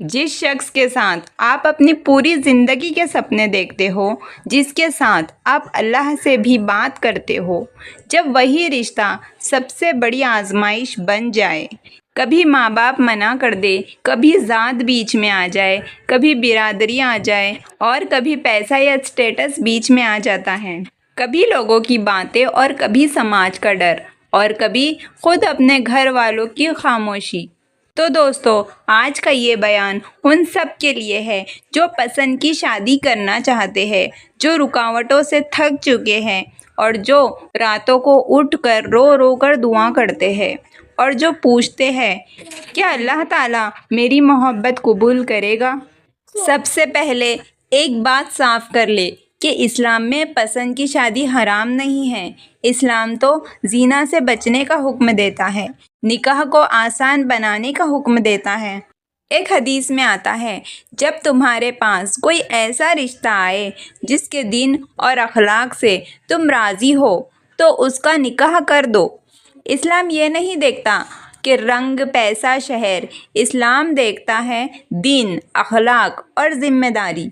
जिस शख्स के साथ आप अपनी पूरी ज़िंदगी के सपने देखते हो, जिसके साथ आप अल्लाह से भी बात करते हो, जब वही रिश्ता सबसे बड़ी आजमाइश बन जाए, कभी माँ बाप मना कर दे, कभी ज़ात बीच में आ जाए, कभी बिरादरी आ जाए और कभी पैसा या स्टेटस बीच में आ जाता है, कभी लोगों की बातें और कभी समाज का डर और कभी खुद अपने घर वालों की खामोशी। तो दोस्तों, आज का ये बयान उन सब के लिए है जो पसंद की शादी करना चाहते हैं, जो रुकावटों से थक चुके हैं और जो रातों को उठकर रो रो कर दुआ करते हैं और जो पूछते हैं क्या अल्लाह ताला मेरी मोहब्बत कबूल करेगा। सबसे पहले एक बात साफ कर ले कि इस्लाम में पसंद की शादी हराम नहीं है। इस्लाम तो ज़िना से बचने का हुक्म देता है, निकाह को आसान बनाने का हुक्म देता है। एक हदीस में आता है, जब तुम्हारे पास कोई ऐसा रिश्ता आए जिसके दीन और अखलाक से तुम राज़ी हो तो उसका निकाह कर दो। इस्लाम ये नहीं देखता कि रंग, पैसा, शहर। इस्लाम देखता है दीन, अखलाक और ज़िम्मेदारी।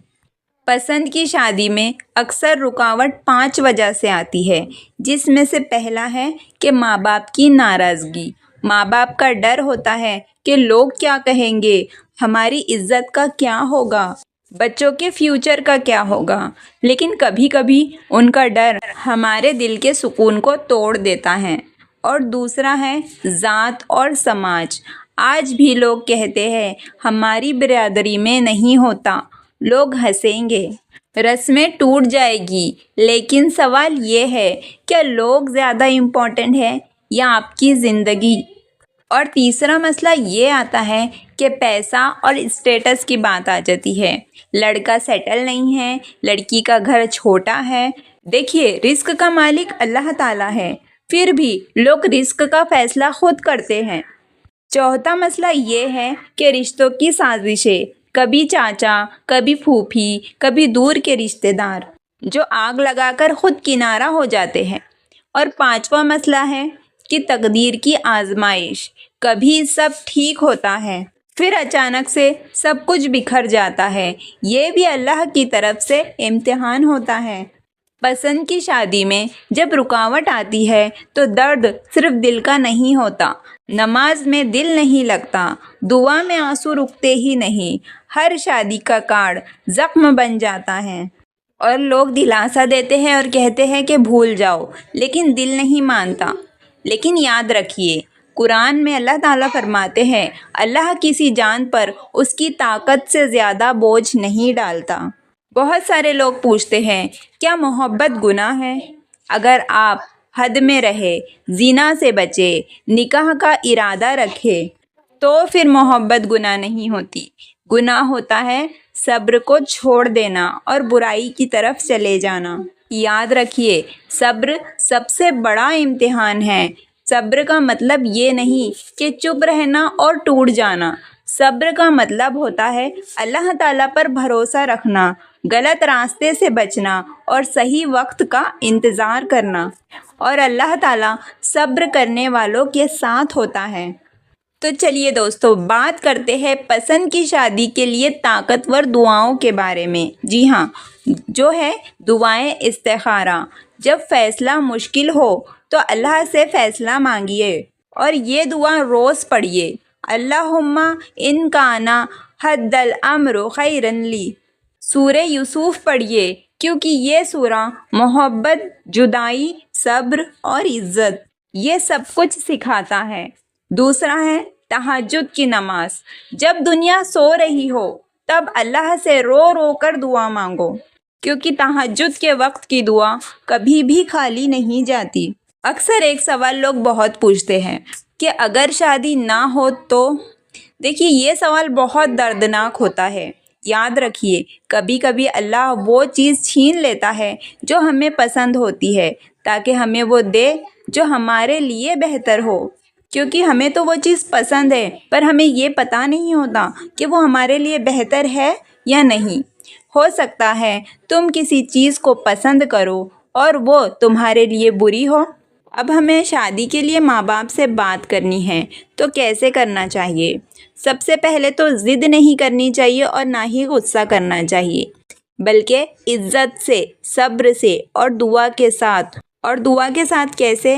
पसंद की शादी में अक्सर रुकावट 5 वजह से आती है, जिसमें से पहला है कि माँ बाप की नाराज़गी। माँ बाप का डर होता है कि लोग क्या कहेंगे, हमारी इज्जत का क्या होगा, बच्चों के फ्यूचर का क्या होगा। लेकिन कभी कभी उनका डर हमारे दिल के सुकून को तोड़ देता है। और दूसरा है ज़ात और समाज। आज भी लोग कहते हैं हमारी बिरादरी में नहीं होता, लोग हंसेंगे, रस्में टूट जाएगी। लेकिन सवाल ये है, क्या लोग ज़्यादा इम्पोर्टेंट है या आपकी ज़िंदगी। और तीसरा मसला ये आता है कि पैसा और स्टेटस की बात आ जाती है। लड़का सेटल नहीं है, लड़की का घर छोटा है। देखिए, रिस्क का मालिक अल्लाह ताला है, फिर भी लोग रिस्क का फैसला खुद करते हैं। चौथा मसला ये है कि रिश्तों की साजिशें, कभी चाचा, कभी फूफी, कभी दूर के रिश्तेदार जो आग लगाकर खुद किनारा हो जाते हैं। और पांचवा मसला है कि तकदीर की आजमाइश। कभी सब ठीक होता है, फिर अचानक से सब कुछ बिखर जाता है। ये भी अल्लाह की तरफ से इम्तिहान होता है। पसंद की शादी में जब रुकावट आती है तो दर्द सिर्फ दिल का नहीं होता। नमाज में दिल नहीं लगता, दुआ में आंसू रुकते ही नहीं, हर शादी का कार्ड जख्म बन जाता है। और लोग दिलासा देते हैं और कहते हैं कि भूल जाओ, लेकिन दिल नहीं मानता। लेकिन याद रखिए, कुरान में अल्लाह ताला फरमाते हैं, अल्लाह किसी जान पर उसकी ताकत से ज़्यादा बोझ नहीं डालता। बहुत सारे लोग पूछते हैं क्या मोहब्बत गुनाह है। अगर आप हद में रहे, ज़िना से बचे, निकाह का इरादा रखे, तो फिर मोहब्बत गुनाह नहीं होती। गुनाह होता है सब्र को छोड़ देना और बुराई की तरफ चले जाना। याद रखिए, सब्र सबसे बड़ा इम्तिहान है। सब्र का मतलब ये नहीं कि चुप रहना और टूट जाना। सब्र का मतलब होता है अल्लाह ताला पर भरोसा रखना, गलत रास्ते से बचना और सही वक्त का इंतज़ार करना। और अल्लाह ताला सब्र करने वालों के साथ होता है। तो चलिए दोस्तों, बात करते हैं पसंद की शादी के लिए ताकतवर दुआओं के बारे में। जी हाँ, जो है दुआएं इस्तिखारा। जब फैसला मुश्किल हो तो अल्लाह से फ़ैसला मांगिए और ये दुआ रोज़ पढ़िए, अल्लाहुम्मा इन काना हद्दल अम्रु खैरन ली। सूरे यूसुफ पढ़िए, क्योंकि ये सूरा मोहब्बत, जुदाई, सब्र और इज़्ज़त ये सब कुछ सिखाता है। दूसरा है तहज्जुद की नमाज। जब दुनिया सो रही हो तब अल्लाह से रो रो कर दुआ मांगो, क्योंकि तहज्जुद के वक्त की दुआ कभी भी खाली नहीं जाती। अक्सर एक सवाल लोग बहुत पूछते हैं कि अगर शादी ना हो तो। देखिए, ये सवाल बहुत दर्दनाक होता है। याद रखिए, कभी कभी अल्लाह वो चीज़ छीन लेता है जो हमें पसंद होती है, ताकि हमें वो दे जो हमारे लिए बेहतर हो। क्योंकि हमें तो वो चीज़ पसंद है, पर हमें ये पता नहीं होता कि वो हमारे लिए बेहतर है या नहीं। हो सकता है तुम किसी चीज़ को पसंद करो और वो तुम्हारे लिए बुरी हो। اب ہمیں شادی کے لیے ماں باپ سے بات کرنی ہے تو کیسے کرنا چاہیے؟ سب سے پہلے تو ضد نہیں کرنی چاہیے اور نہ ہی غصہ کرنا چاہیے، بلکہ عزت سے، صبر سے اور دعا کے ساتھ کیسے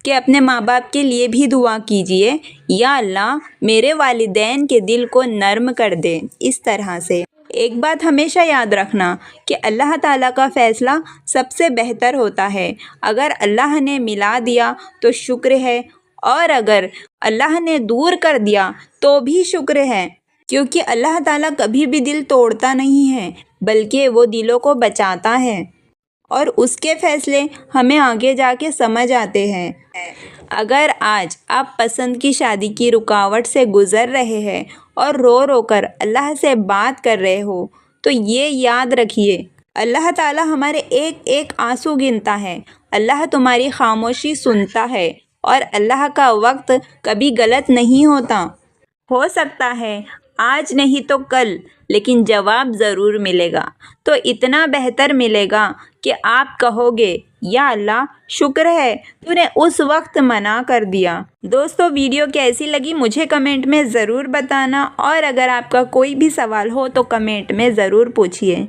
کہ اپنے ماں باپ کے لیے بھی دعا کیجیے، یا اللہ میرے والدین کے دل کو نرم کر دے۔ اس طرح سے ایک بات ہمیشہ یاد رکھنا کہ اللہ تعالیٰ کا فیصلہ سب سے بہتر ہوتا ہے۔ اگر اللہ نے ملا دیا تو شکر ہے، اور اگر اللہ نے دور کر دیا تو بھی شکر ہے، کیونکہ اللہ تعالیٰ کبھی بھی دل توڑتا نہیں ہے بلکہ وہ دلوں کو بچاتا ہے، اور اس کے فیصلے ہمیں آگے جا کے سمجھ آتے ہیں۔ اگر آج آپ پسند کی شادی کی رکاوٹ سے گزر رہے ہیں اور رو رو کر اللہ سے بات کر رہے ہو تو یہ یاد رکھیے، اللہ تعالیٰ ہمارے ایک ایک آنسو گنتا ہے، اللہ تمہاری خاموشی سنتا ہے، اور اللہ کا وقت کبھی غلط نہیں ہوتا۔ ہو سکتا ہے آج نہیں تو کل، لیکن جواب ضرور ملے گا، تو اتنا بہتر ملے گا کہ آپ کہو گے یا اللہ شکر ہے تو نے اس وقت منع کر دیا۔ دوستو، ویڈیو کیسی لگی مجھے کمنٹ میں ضرور بتانا، اور اگر آپ کا کوئی بھی سوال ہو تو کمنٹ میں ضرور پوچھیے۔